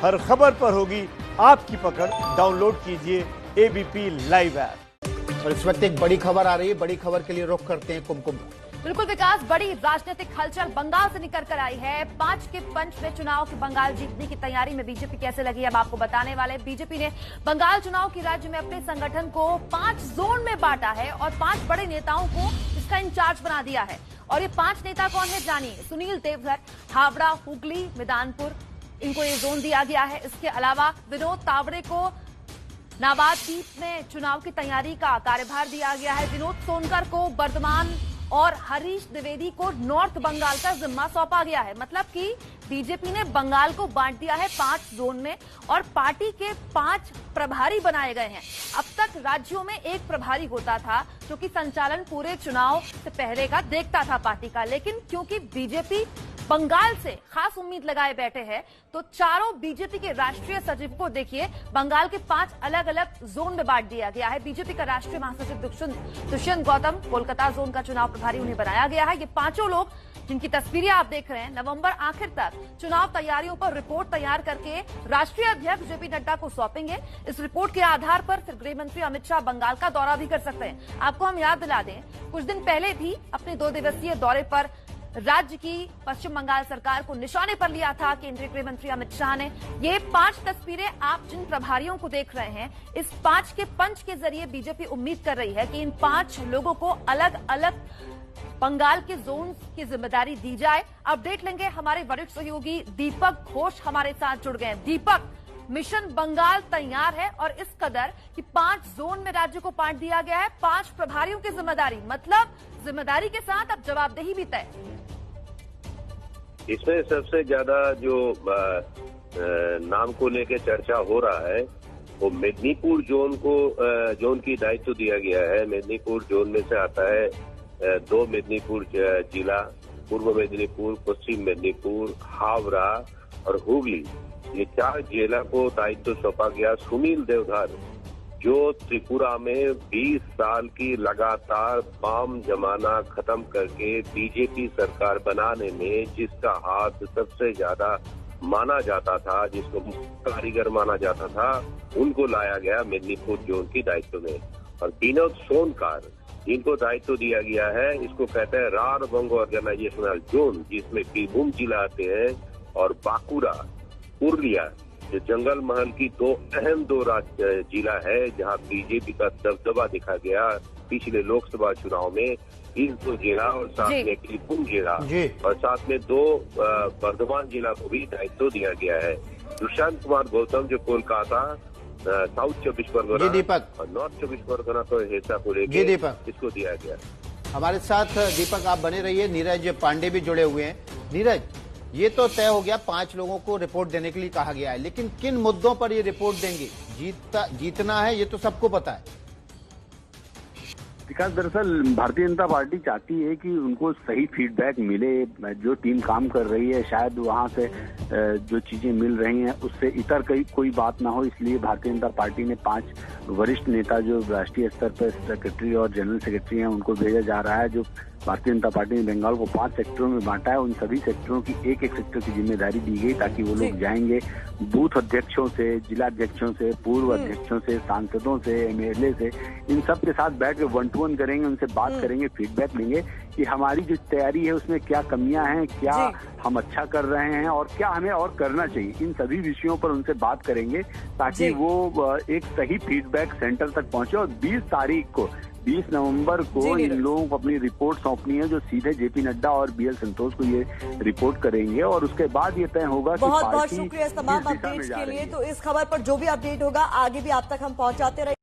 हर खबर पर होगी आपकी पकड़। डाउनलोड कीजिए एबीपी लाइव ऐप। और इस वक्त एक बड़ी खबर आ रही है, बड़ी खबर के लिए रुख करते हैं कुमकुम। बिल्कुल विकास, बड़ी राजनीतिक हलचल बंगाल से निकल कर आई है। 5 के पंच में चुनाव की बंगाल जीतने की तैयारी में बीजेपी कैसे लगी है, अब आपको बताने वाले। बीजेपी ने बंगाल चुनाव की राज्य में अपने संगठन को 5 जोन में बांटा है और 5 बड़े नेताओं को इसका इंचार्ज बना दिया है। और ये 5 नेता कौन है जानिए। सुनील देवधर, हावड़ा, हुगली, मैदानपुर, इनको ये जोन दिया गया है। इसके अलावा विनोद तावड़े को नाबाद सीट में चुनाव की तैयारी का कार्यभार दिया गया है। विनोद सोनकर को बर्धमान और हरीश द्विवेदी को नॉर्थ बंगाल का जिम्मा सौंपा गया है। मतलब कि बीजेपी ने बंगाल को बांट दिया है 5 जोन में और पार्टी के 5 प्रभारी बनाए गए हैं। अब तक राज्यों में एक प्रभारी होता था जो कि संचालन पूरे चुनाव से पहले का देखता था पार्टी का, लेकिन क्योंकि बीजेपी बंगाल से खास उम्मीद लगाए बैठे हैं तो चारों बीजेपी के राष्ट्रीय सचिव को देखिए बंगाल के 5 अलग अलग जोन में बांट दिया गया है। बीजेपी का राष्ट्रीय महासचिव दुष्यंत गौतम कोलकाता जोन का चुनाव प्रभारी उन्हें बनाया गया है। ये 5 लोग जिनकी तस्वीरें आप देख रहे हैं, नवंबर आखिर तक चुनाव तैयारियों पर रिपोर्ट तैयार करके राष्ट्रीय अध्यक्ष जेपी नड्डा को सौंपेंगे। इस रिपोर्ट के आधार पर फिर गृह मंत्री अमित शाह बंगाल का दौरा भी कर सकते हैं। आपको हम याद दिला दें, कुछ दिन पहले भी अपने 2 दिवसीय दौरे पर राज्य की पश्चिम बंगाल सरकार को निशाने पर लिया था केंद्रीय गृह मंत्री अमित शाह ने। ये 5 तस्वीरें आप जिन प्रभारियों को देख रहे हैं, इस 5 के पंच के जरिए बीजेपी उम्मीद कर रही है कि इन 5 लोगों को अलग अलग बंगाल के जोन की जिम्मेदारी दी जाए। अपडेट लेंगे, हमारे वरिष्ठ सहयोगी दीपक घोष हमारे साथ जुड़ गए। दीपक, मिशन बंगाल तैयार है और इस कदर कि 5 जोन में राज्य को बांट दिया गया है, 5 प्रभारियों की जिम्मेदारी, मतलब जिम्मेदारी के साथ अब जवाबदेही भी तय। इसमें सबसे ज्यादा जो नाम को लेकर चर्चा हो रहा है वो मेदिनीपुर जोन की दायित्व दिया गया है। मेदिनीपुर जोन में से आता है 2 मेदिनीपुर जिला, पूर्व मेदिनीपुर, पश्चिम मेदिनीपुर, हावड़ा और हुगली। ये 4 जिला को दायित्व सौंपा गया। सुनील देवधर जो त्रिपुरा में 20 साल की लगातार वाम जमाना खत्म करके बीजेपी सरकार बनाने में जिसका हाथ सबसे ज्यादा माना जाता था, जिसको कारीगर माना जाता था, उनको लाया गया मेदिनीपुर जोन की दायित्व में। और विनोद सोनकर जिनको दायित्व दिया गया है, इसको कहते हैं रार बंग ऑर्गेनाइजेशनल जोन, जिसमें बीरभूम जिला आते हैं और बांकुड़ा, पुरुलिया, जो जंगल महल की 2 अहम जिला है जहां बीजेपी का दबदबा दिखा गया पिछले लोकसभा चुनाव में। इन 2 जिला और साथ में बीरभूम जिला और साथ में 2 बर्धमान जिला को भी दायित्व दिया गया है। दुष्यंत कुमार गौतम जो कोलकाता, साउथ 24 परगना और नॉर्थ 24 परगना को हिस्सा को लेकर इसको दिया गया। हमारे साथ दीपक आप बने रहिए। नीरज पांडे भी जुड़े हुए हैं। नीरज, ये तो तय हो गया 5 लोगों को रिपोर्ट देने के लिए कहा गया है, लेकिन किन मुद्दों पर ये रिपोर्ट देंगे? जीतना है ये तो सबको पता है। विकास, दरअसल भारतीय जनता पार्टी चाहती है कि उनको सही फीडबैक मिले। जो टीम काम कर रही है शायद वहां से जो चीजें मिल रही हैं उससे इतर कोई बात ना हो, इसलिए भारतीय जनता पार्टी ने 5 वरिष्ठ नेता जो राष्ट्रीय स्तर पर सेक्रेटरी और जनरल सेक्रेटरी हैं उनको भेजा जा रहा है। जो भारतीय जनता पार्टी ने बंगाल को 5 सेक्टरों में बांटा है, उन सभी सेक्टरों की एक सेक्टर की जिम्मेदारी दी गई ताकि वो लोग जाएंगे बूथ अध्यक्षों से, जिला अध्यक्षों से, पूर्व अध्यक्षों से, सांसदों से, एमएलए से, इन सब के साथ बैठ के 1-to-1 करेंगे, उनसे बात करेंगे, फीडबैक लेंगे कि हमारी जो तैयारी है उसमें क्या कमियां हैं, क्या हम अच्छा कर रहे हैं और क्या हमें और करना चाहिए। इन सभी विषयों पर उनसे बात करेंगे ताकि वो एक सही फीडबैक सेंटर तक पहुंचे। और 20 नवंबर को इन लोगों को अपनी रिपोर्ट सौंपनी है, जो सीधे जेपी नड्डा और बीएल संतोष को ये रिपोर्ट करेंगे और उसके बाद ये तय होगा कि बहुत बहुत शुक्रिया इस तमाम अपडेट्स के लिए। तो इस खबर पर जो भी अपडेट होगा आगे भी आप तक हम पहुंचाते रहेंगे।